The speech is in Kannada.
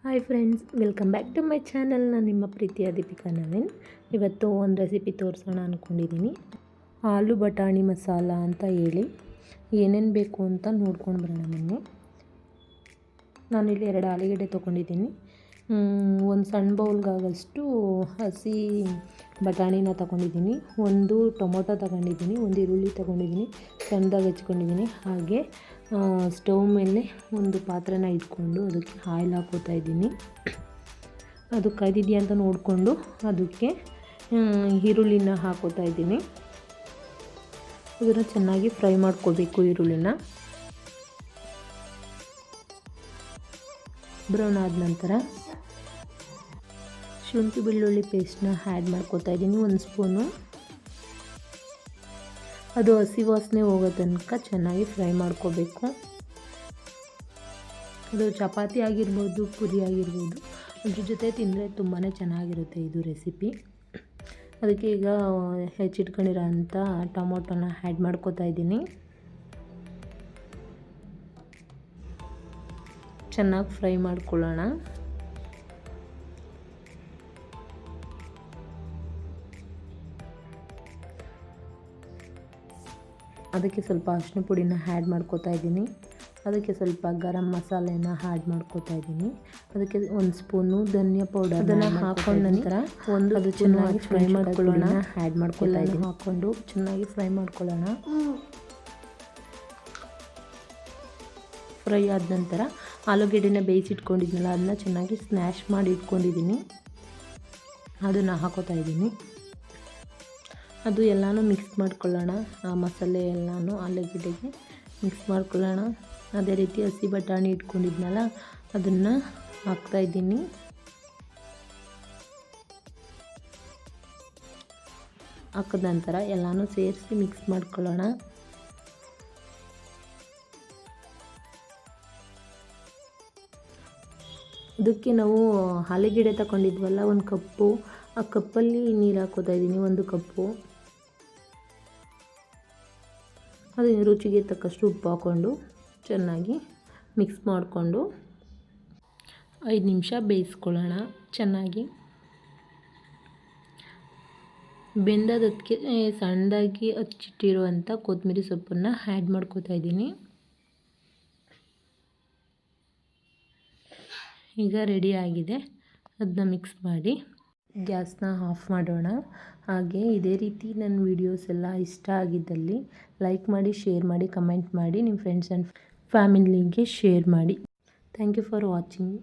Hi friends, welcome back to my channel. ನಾನು ನಿಮ್ಮ ಪ್ರೀತಿಯ ದೀಪಿಕಾ ನವೀನ್. ಇವತ್ತು ಒಂದು ರೆಸಿಪಿ ತೋರಿಸೋಣ ಅಂದ್ಕೊಂಡಿದ್ದೀನಿ. ಆಲೂ ಬಟಾಣಿ ಮಸಾಲ ಅಂತ ಹೇಳಿ ಏನೇನು ಬೇಕು ಅಂತ ನೋಡ್ಕೊಂಡು ಬರೋಣ ಬನ್ನಿ. ನಾನಿಲ್ಲಿ 2 ಆಲೂಗಡ್ಡೆ ತೊಗೊಂಡಿದ್ದೀನಿ. ಒಂದು ಸಣ್ಣ ಬೌಲ್ಗಾಗಷ್ಟು ಹಸಿ ಬಟಾಣಿನ ತೊಗೊಂಡಿದ್ದೀನಿ. 1 ಟೊಮೊಟೊ ತೊಗೊಂಡಿದ್ದೀನಿ. 1 ಈರುಳ್ಳಿ ತೊಗೊಂಡಿದ್ದೀನಿ, ಸಣ್ಣದಾಗಿ ಹೆಚ್ಕೊಂಡಿದ್ದೀನಿ. ಹಾಗೆ ಸ್ಟವ್ ಮೇಲೆ ಒಂದು ಪಾತ್ರೆನ ಇಟ್ಕೊಂಡು ಅದಕ್ಕೆ ಆಯಿಲ್ ಹಾಕೋತಾ ಇದ್ದೀನಿ. ಅದು ಕಾಯ್ದಿದೆಯಾ ಅಂತ ನೋಡಿಕೊಂಡು ಅದಕ್ಕೆ ಈರುಳ್ಳಿನ ಹಾಕೋತಾ ಇದ್ದೀನಿ. ಅದನ್ನು ಚೆನ್ನಾಗಿ ಫ್ರೈ ಮಾಡ್ಕೋಬೇಕು. ಈರುಳ್ಳಿನ ಬ್ರೌನ್ ಆದ ನಂತರ ಶುಂಠಿ ಬೆಳ್ಳುಳ್ಳಿ ಪೇಸ್ಟ್ನ ಆ್ಯಡ್ ಮಾಡ್ಕೋತಾ ಇದ್ದೀನಿ, 1 ಸ್ಪೂನು. ಅದು ಹಸಿ ವಾಸನೆ ಹೋಗೋ ತನಕ ಚೆನ್ನಾಗಿ ಫ್ರೈ ಮಾಡ್ಕೋಬೇಕು. ಅದು ಚಪಾತಿ ಆಗಿರ್ಬೋದು, ಪುರಿ ಆಗಿರ್ಬೋದು, ಅದ್ರ ಜೊತೆ ತಿಂದರೆ ತುಂಬಾ ಚೆನ್ನಾಗಿರುತ್ತೆ ಇದು ರೆಸಿಪಿ. ಅದಕ್ಕೆ ಈಗ ಹೆಚ್ಚಿಟ್ಕೊಂಡಿರೋ ಅಂಥ ಟೊಮೊಟೊನ ಆ್ಯಡ್ ಮಾಡ್ಕೋತಾ ಇದ್ದೀನಿ. ಚೆನ್ನಾಗಿ ಫ್ರೈ ಮಾಡ್ಕೊಳ್ಳೋಣ. ಅದಕ್ಕೆ ಸ್ವಲ್ಪ ಅರಿಶಿನ ಪುಡಿನ ಆ್ಯಡ್ ಮಾಡ್ಕೋತಾ ಇದ್ದೀನಿ. ಅದಕ್ಕೆ ಸ್ವಲ್ಪ ಗರಂ ಮಸಾಲೆನ ಆ್ಯಡ್ ಮಾಡ್ಕೋತಾ ಇದ್ದೀನಿ. ಅದಕ್ಕೆ 1 ಸ್ಪೂನು ಧನಿಯಾ ಪೌಡರ್ ಅದನ್ನು ಹಾಕೊಂಡ ನಂತರ ಅದು ಚೆನ್ನಾಗಿ ಫ್ರೈ ಮಾಡ್ಕೊಳ್ಳೋಣ. ಆ್ಯಡ್ ಮಾಡ್ಕೊತಾ ಇದ್ದೀನಿ. ಹಾಕ್ಕೊಂಡು ಚೆನ್ನಾಗಿ ಫ್ರೈ ಮಾಡ್ಕೊಳ್ಳೋಣ. ಫ್ರೈ ಆದ ನಂತರ ಆಲೂಗೆಡ್ಡೆನ ಬೇಯಿಸಿಟ್ಕೊಂಡಿದ್ನಲ್ಲ, ಅದನ್ನ ಚೆನ್ನಾಗಿ ಸ್ಮ್ಯಾಶ್ ಮಾಡಿ ಇಟ್ಕೊಂಡಿದ್ದೀನಿ. ಅದನ್ನು ಹಾಕೋತಾ ಇದ್ದೀನಿ. ಅದು ಎಲ್ಲನೂ ಮಿಕ್ಸ್ ಮಾಡ್ಕೊಳ್ಳೋಣ. ಆ ಮಸಾಲೆ ಎಲ್ಲನೂ ಆಲೂಗೆಡ್ಡೆಗೆ ಮಿಕ್ಸ್ ಮಾಡ್ಕೊಳ್ಳೋಣ. ಅದೇ ರೀತಿ ಹಸಿ ಬಟಾಣಿ ಇಟ್ಕೊಂಡಿದ್ನಲ್ಲ, ಅದನ್ನು ಹಾಕ್ತಾಯಿದ್ದೀನಿ. ಹಾಕಿದ ನಂತರ ಎಲ್ಲನೂ ಸೇರಿಸಿ ಮಿಕ್ಸ್ ಮಾಡ್ಕೊಳ್ಳೋಣ. ಅದಕ್ಕೆ ನಾವು ಆಲೂಗೆಡ್ಡೆ ತಗೊಂಡಿದ್ವಲ್ಲ, 1 ಕಪ್ಪು, ಆ ಕಪ್ಪಲ್ಲಿ ನೀರು ಹಾಕೋತಾ ಇದ್ದೀನಿ, 1 ಕಪ್ಪು. ಅದು ರುಚಿಗೆ ತಕ್ಕಷ್ಟು ಉಪ್ಪು ಹಾಕ್ಕೊಂಡು ಚೆನ್ನಾಗಿ ಮಿಕ್ಸ್ ಮಾಡಿಕೊಂಡು 5 ನಿಮಿಷ ಬೇಯಿಸ್ಕೊಳ್ಳೋಣ. ಚೆನ್ನಾಗಿ ಬೆಂದದಕ್ಕೆ ಸಣ್ಣದಾಗಿ ಹಚ್ಚಿಟ್ಟಿರುವಂಥ ಕೊತ್ತಂಬರಿ ಸೊಪ್ಪನ್ನು ಆ್ಯಡ್ ಮಾಡ್ಕೋತಾ ಇದ್ದೀನಿ. ಈಗ ರೆಡಿ ಆಗಿದೆ. ಅದನ್ನ ಮಿಕ್ಸ್ ಮಾಡಿ ಗ್ಯಾಸ್ನ ಆಫ್ ಮಾಡೋಣ. ಹಾಗೆ ಇದೇ ರೀತಿ ನನ್ನ ವೀಡಿಯೋಸ್ ಎಲ್ಲ ಇಷ್ಟ ಆಗಿದ್ದಲ್ಲಿ ಲೈಕ್ ಮಾಡಿ, ಶೇರ್ ಮಾಡಿ, ಕಮೆಂಟ್ ಮಾಡಿ, ನಿಮ್ಮ ಫ್ರೆಂಡ್ಸ್ ಆ್ಯಂಡ್ ಫ್ಯಾಮಿಲಿಗೆ ಶೇರ್ ಮಾಡಿ. Thank you for watching.